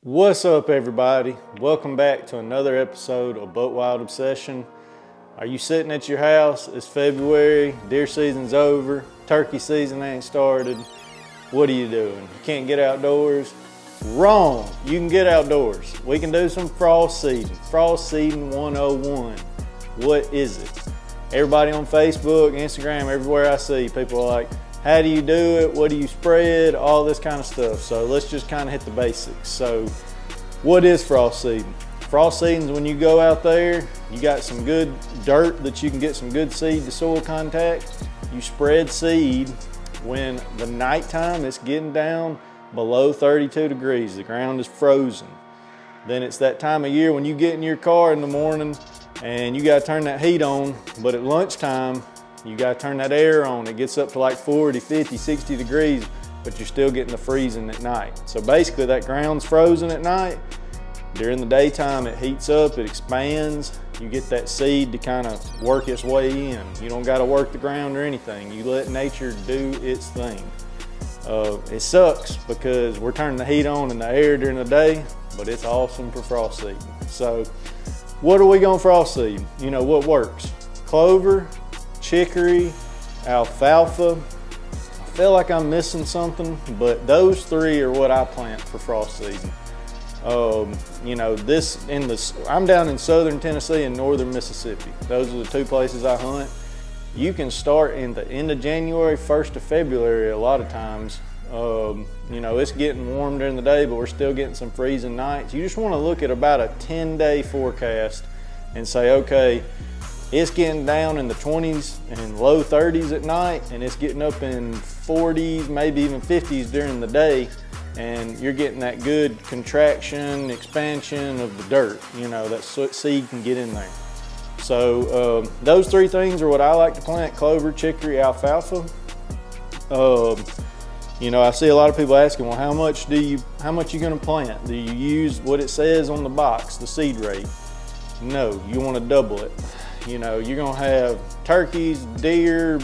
What's up, everybody? Welcome back to another episode of Buck Wild Obsession. Are you sitting at your house? It's February, deer season's over, turkey season ain't started. What are you doing? You can't get outdoors? Wrong, you can get outdoors. We can do some frost seeding. Frost seeding 101. What is it? Everybody on Facebook, Instagram, everywhere I see, people are like, how do you do it? What do you spread? All this kind of stuff. So let's just kind of hit the basics. So what is frost seeding? Frost seeding is when you go out there, you got some good dirt that you can get some good seed to soil contact. You spread seed when the nighttime it's getting down below 32 degrees. The ground is frozen. Then it's that time of year when you get in your car in the morning and you got to turn that heat on, but at lunchtime, you got to turn that air on. It gets up to like 40, 50, 60 degrees, but you're still getting the freezing at night. So basically that ground's frozen at night. During the daytime, it heats up, it expands. You get that seed to kind of work its way in. You don't got to work the ground or anything. You let nature do its thing. It sucks because we're turning the heat on in the air during the day, but it's awesome for frost seeding. So what are we going to frost seed? You know what works? Clover, chicory, alfalfa. I feel like I'm missing something, but those three are what I plant for frost seeding. You know, I'm down in southern Tennessee and northern Mississippi. Those are the two places I hunt. You can start in the end of January, 1st of February a lot of times. You know, it's getting warm during the day, but we're still getting some freezing nights. You just want to look at about a 10-day forecast and say, okay, it's getting down in the 20s and low 30s at night, and it's getting up in 40s, maybe even 50s during the day, and you're getting that good contraction, expansion of the dirt, you know, that seed can get in there. So those three things are what I like to plant: clover, chicory, alfalfa. You know, I see a lot of people asking, well, how much you gonna plant? Do you use what it says on the box, the seed rate? No, you want to double it. You know, you're gonna have turkeys, deer,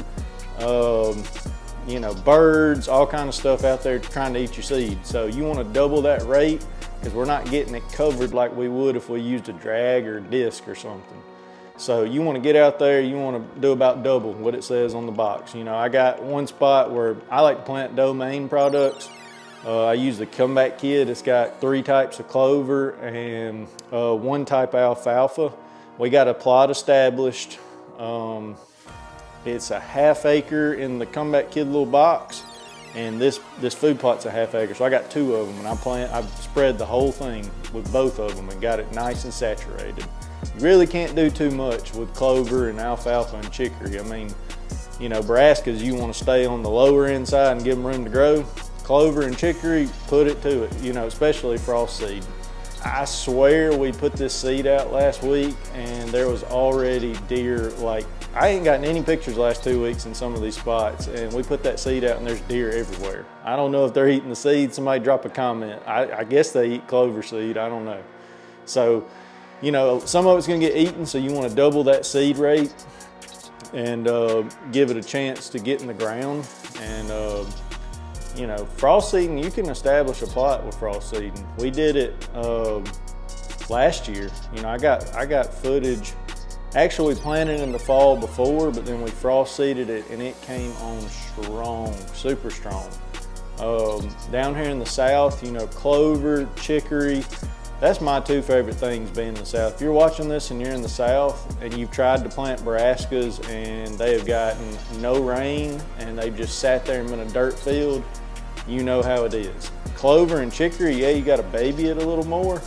you know, birds, all kind of stuff out there trying to eat your seed. So you want to double that rate because we're not getting it covered like we would if we used a drag or a disc or something. So you want to get out there, you want to do about double what it says on the box. You know, I got one spot where I like to plant domain products. I use the comeback kit. It's got 3 types of clover and 1 type of alfalfa. We got a plot established. It's a ½ acre in the comeback kit little box, and this food plot's a ½ acre. So I got 2 of them, and I've spread the whole thing with both of them and got it nice and saturated. You really can't do too much with clover and alfalfa and chicory. I mean, you know, brassicas, you want to stay on the lower end side and give them room to grow. Clover and chicory, put it to it, you know, especially frost seed. I swear we put this seed out last week and there was already deer. Like, I ain't gotten any pictures the last 2 weeks in some of these spots, and we put that seed out and there's deer everywhere. I don't know if they're eating the seed. Somebody drop a comment. I guess they eat clover seed, I don't know. So, you know, some of it's gonna get eaten, so you wanna double that seed rate and give it a chance to get in the ground. And you know, frost seeding, you can establish a plot with frost seeding. We did it last year. You know, I got footage. Actually, we planted in the fall before, but then we frost seeded it and it came on strong, super strong. Down here in the south, you know, clover, chicory, that's my 2 favorite things being in the south. If you're watching this and you're in the south and you've tried to plant brassicas and they have gotten no rain and they've just sat there and been a dirt field, you know how it is. Clover and chicory, yeah, you got to baby it a little more,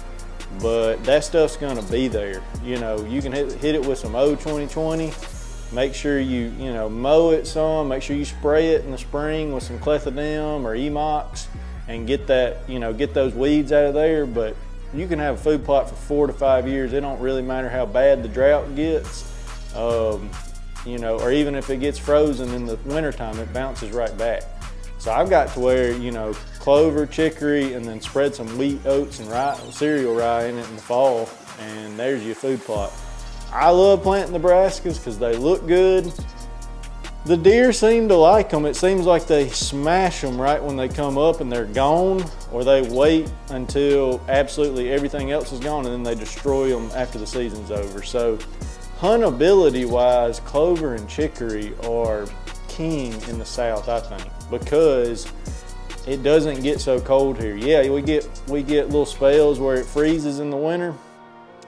but that stuff's gonna be there. You know, you can hit it with some O-2020. Make sure you know, mow it some. Make sure you spray it in the spring with some clethodim or Emox and get that, you know, get those weeds out of there. But you can have a food plot for 4 to 5 years. It don't really matter how bad the drought gets, you know, or even if it gets frozen in the wintertime, it bounces right back. So I've got to where, you know, clover, chicory, and then spread some wheat, oats, and rye, cereal rye in it in the fall, and there's your food plot. I love planting the brassicas because they look good. The deer seem to like them. It seems like they smash them right when they come up and they're gone, or they wait until absolutely everything else is gone and then they destroy them after the season's over. So huntability wise, Clover and Chicory are king in the South, I think, because it doesn't get so cold here. Yeah, we get little spells where it freezes in the winter,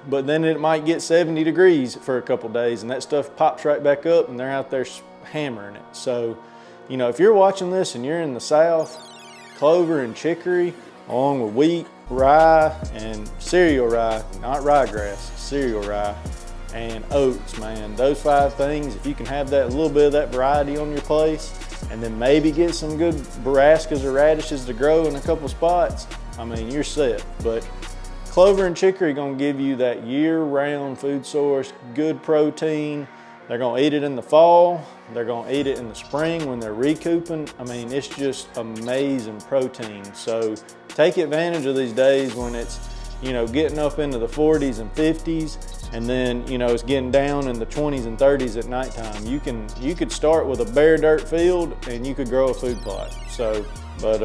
but then it might get 70 degrees for a couple days and that stuff pops right back up and they're out there hammering it. So, you know, if you're watching this and you're in the South, Clover and Chicory, along with wheat, rye, and cereal rye, not ryegrass, cereal rye, and oats, man. Those 5 things, if you can have that, a little bit of that variety on your place, and then maybe get some good brassicas or radishes to grow in a couple spots, I mean, you're set. But Clover and Chicory gonna give you that year-round food source, good protein. They're gonna eat it in the fall. They're gonna eat it in the spring when they're recouping. I mean, it's just amazing protein. So take advantage of these days when it's, you know, getting up into the 40s and 50s, and then, you know, it's getting down in the 20s and 30s at nighttime. You could start with a bare dirt field and you could grow a food plot. So, but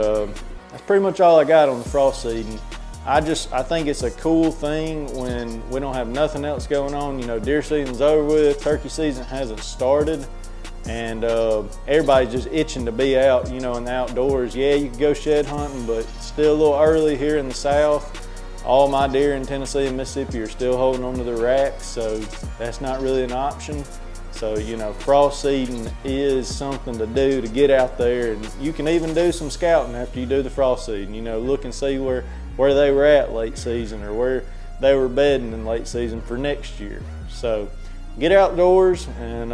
that's pretty much all I got on the frost seeding. I think it's a cool thing when we don't have nothing else going on. You know, deer season's over with, turkey season hasn't started, and everybody's just itching to be out, you know, in the outdoors. Yeah, you can go shed hunting, but it's still a little early here in the South. All my deer in Tennessee and Mississippi are still holding onto the racks, so that's not really an option. So, you know, frost seeding is something to do, to get out there, and you can even do some scouting after you do the frost seeding. You know, look and see where they were at late season or where they were bedding in late season for next year. So get outdoors and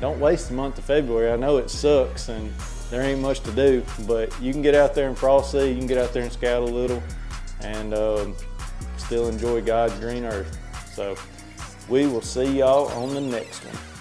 don't waste the month of February. I know it sucks and there ain't much to do, but you can get out there and frost seed, you can get out there and scout a little, and still enjoy God's green earth. So we will see y'all on the next one.